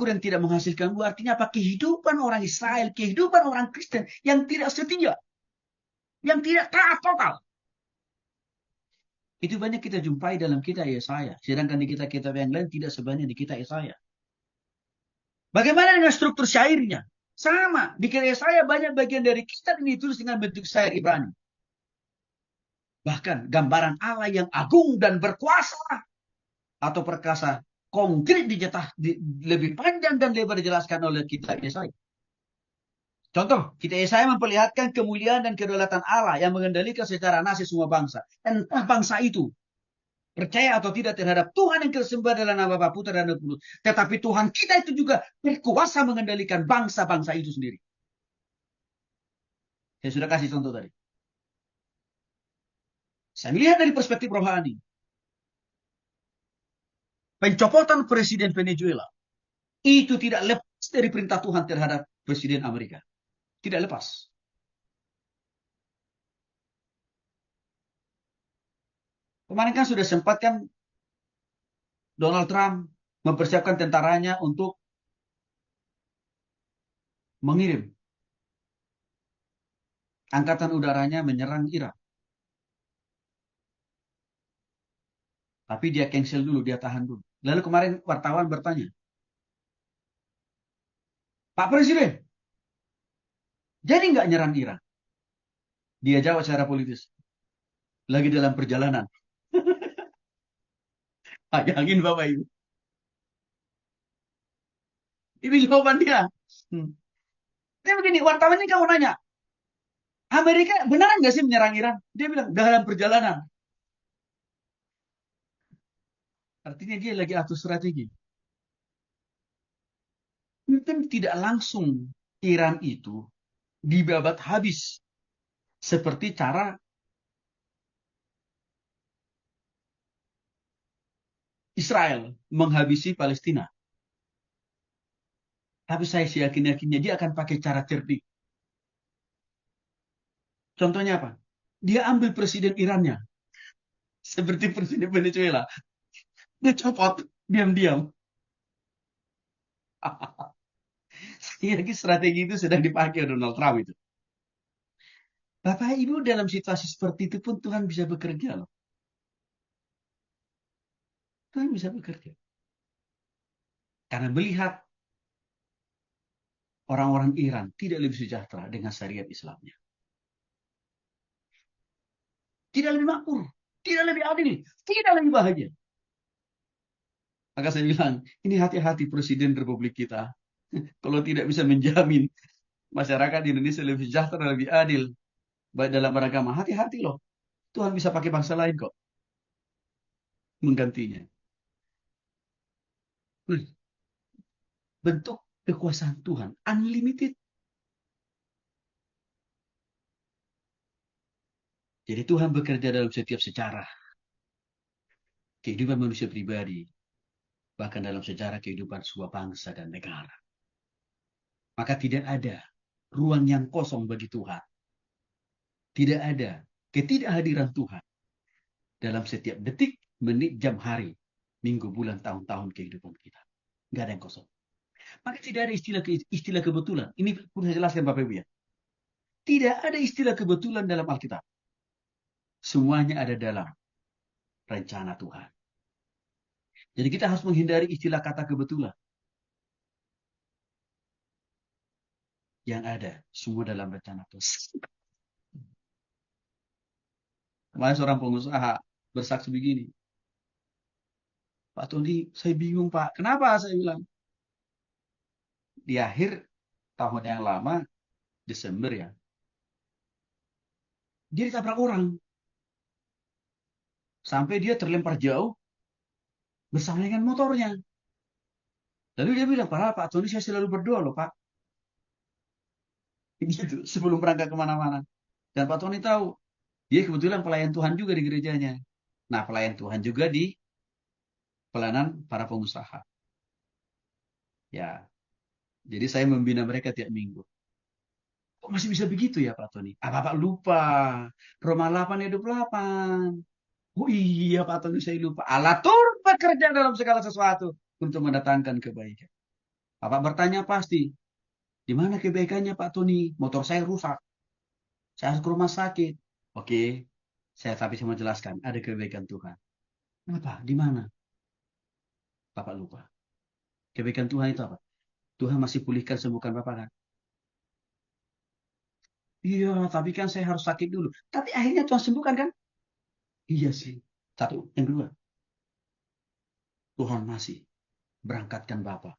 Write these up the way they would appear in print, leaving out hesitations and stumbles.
makmur yang tidak menghasilkan buah. Artinya apa? Kehidupan orang Israel, kehidupan orang Kristen yang tidak setia, yang tidak taat total. Itu banyak kita jumpai dalam kitab Yesaya. Sedangkan di kitab-kitab yang lain tidak sebanyak di kitab Yesaya. Bagaimana dengan struktur syairnya? Sama. Di kitab Yesaya banyak bagian dari kitab ini ditulis dengan bentuk syair Ibrani. Bahkan gambaran Allah yang agung dan berkuasa atau perkasa konkret lebih panjang dan lebar dijelaskan oleh kitab Yesaya. Contoh, kitab Yesaya memperlihatkan kemuliaan dan kedaulatan Allah yang mengendalikan secara nasib semua bangsa. Entah bangsa itu percaya atau tidak terhadap Tuhan yang disembah dalam nama Bapa, Putra dan Roh Kudus. Tetapi Tuhan kita itu juga berkuasa mengendalikan bangsa-bangsa itu sendiri. Saya sudah kasih contoh tadi. Saya melihat dari perspektif rohani. Pencopotan Presiden Venezuela itu tidak lepas dari perintah Tuhan terhadap Presiden Amerika. Tidak lepas. Kemarin kan sudah sempat kan Donald Trump mempersiapkan tentaranya untuk mengirim angkatan udaranya menyerang Irak. Tapi dia cancel dulu, dia tahan dulu. Lalu kemarin wartawan bertanya, Pak Presiden, jadi nggak nyerang Irak? Dia jawab secara politis, lagi dalam perjalanan. Bayangin Bapak Ibu. Ini jawaban dia. Tapi begini, wartawannya kamu nanya, Amerika beneran nggak sih menyerang Iran? Dia bilang, dalam perjalanan. Artinya dia lagi atur strategi. Mungkin tidak langsung Iran itu dibabat habis. Seperti cara Israel menghabisi Palestina. Tapi saya yakin-yakinnya dia akan pakai cara cerdik. Contohnya apa? Dia ambil presiden Irannya. Seperti presiden Venezuela. Dia copot diam-diam. Saya yakin strategi itu sedang dipakai Donald Trump itu. Bapak Ibu dalam situasi seperti itu pun Tuhan bisa bekerja loh. Tuhan bisa bekerja. Karena melihat orang-orang Iran tidak lebih sejahtera dengan syariat Islamnya. Tidak lebih makmur, tidak lebih adil, tidak lebih bahagia. Maka saya bilang, ini hati-hati Presiden Republik kita. Kalau tidak bisa menjamin masyarakat Indonesia lebih sejahtera, lebih adil, baik dalam beragama, hati-hati loh. Tuhan bisa pakai bangsa lain kok menggantinya. Bentuk kekuasaan Tuhan unlimited. Jadi Tuhan bekerja dalam setiap sejarah kehidupan manusia pribadi, bahkan dalam sejarah kehidupan sebuah bangsa dan negara. Maka tidak ada ruang yang kosong bagi Tuhan. Tidak ada ketidakhadiran Tuhan dalam setiap detik, menit, jam, hari, minggu, bulan, tahun-tahun kehidupan kita. Nggak ada yang kosong. Maka tidak ada istilah kebetulan. Ini perlu saya jelaskan Bapak Ibu ya. Tidak ada istilah kebetulan dalam Alkitab. Semuanya ada dalam rencana Tuhan. Jadi kita harus menghindari istilah kata kebetulan. Yang ada semua dalam rencana Tuhan. Kemarin seorang pengusaha bersaksi begini. Pak Tony, saya bingung Pak. Kenapa? Saya bilang. Di akhir tahun yang lama, Desember ya. Dia ditabrak orang. Sampai dia terlempar jauh bersama dengan motornya. Lalu dia bilang, Pak Tony saya selalu berdoa loh Pak. Gitu, sebelum berangkat kemana-mana. Dan Pak Tony tahu, dia kebetulan pelayan Tuhan juga di gerejanya. Nah, pelayan Tuhan juga di pelayanan para pengusaha. Ya, jadi saya membina mereka tiap minggu. Kok masih bisa begitu ya Pak Tony? Ah, Bapak lupa. Roma 8 ayat 28. Oh iya Pak Tony saya lupa. Allah turut bekerja dalam segala sesuatu untuk mendatangkan kebaikan. Bapak bertanya pasti, di mana kebaikannya Pak Tony? Motor saya rusak, saya harus ke rumah sakit. Oke, tapi saya mau jelaskan, ada kebaikan Tuhan. Apa? Di mana? Bapak lupa. Kebaikan Tuhan itu apa? Tuhan masih pulihkan sembuhkan Bapak kan? Iya, tapi kan saya harus sakit dulu. Tapi akhirnya Tuhan sembuhkan kan? Iya sih. Satu. Yang kedua, Tuhan masih berangkatkan Bapak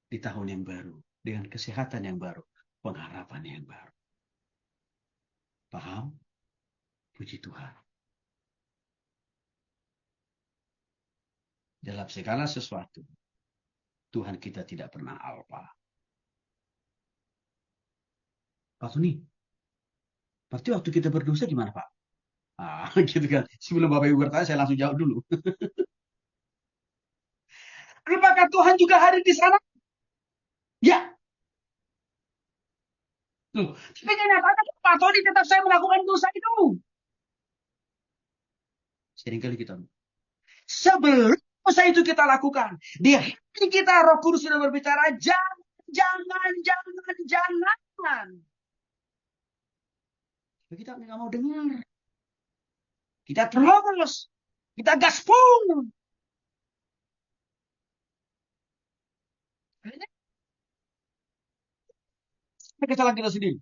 di tahun yang baru. Dengan kesehatan yang baru. Pengharapan yang baru. Paham? Puji Tuhan. Dalam segala sesuatu, Tuhan kita tidak pernah alpa. Pak Tony, berarti waktu kita berdosa gimana Pak? Ah, gitu kan. Sebelum Bapak Ibu bertanya, saya langsung jawab dulu. Apakah Tuhan juga hadir di sana? Ya. Loh, tapi kenyataan Pak Tony tetap saya melakukan dosa itu. Seringkali kita sebelum dosa itu kita lakukan, di hati kita Roh Kudus sudah berbicara, jangan. Tapi kita nggak mau dengar. Kita terus, kita gaspol. Ini kesalahan kita sendiri.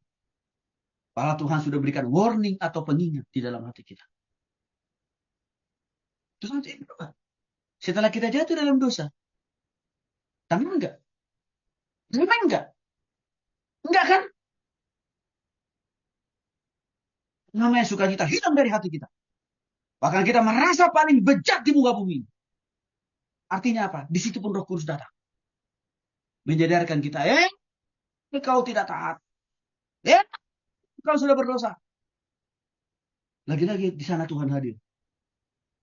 Padahal Tuhan sudah berikan warning atau pengingat di dalam hati kita. Terus nanti setelah kita jatuh dalam dosa, tenang enggak? Tenang enggak? Enggak kan? Namanya sukacita hilang dari hati kita. Bahkan kita merasa paling bejat di muka bumi. Artinya apa? Di situ pun Roh Kudus datang. Menyadarkan kita, kau tidak taat. Kau sudah berdosa. Lagi-lagi di sana Tuhan hadir.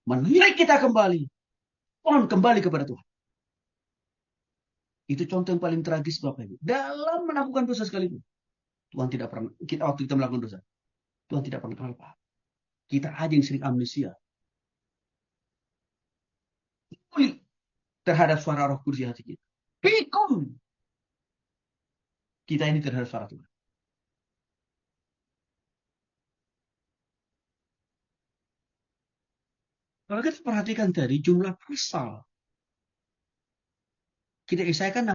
Menarik kita kembali. Mohon kembali kepada Tuhan. Itu contoh yang paling tragis Bapak Ibu. Dalam melakukan dosa sekalipun. Tuhan tidak pernah, waktu kita melakukan dosa. Tuhan tidak pernah apa. Kita aja yang sering amnesia. Terhadap suara Roh Kudus di hati kita. Pikun. Kita ini terhadap suara Tuhan. Kalau kita perhatikan tadi jumlah pasal. Kita isaikan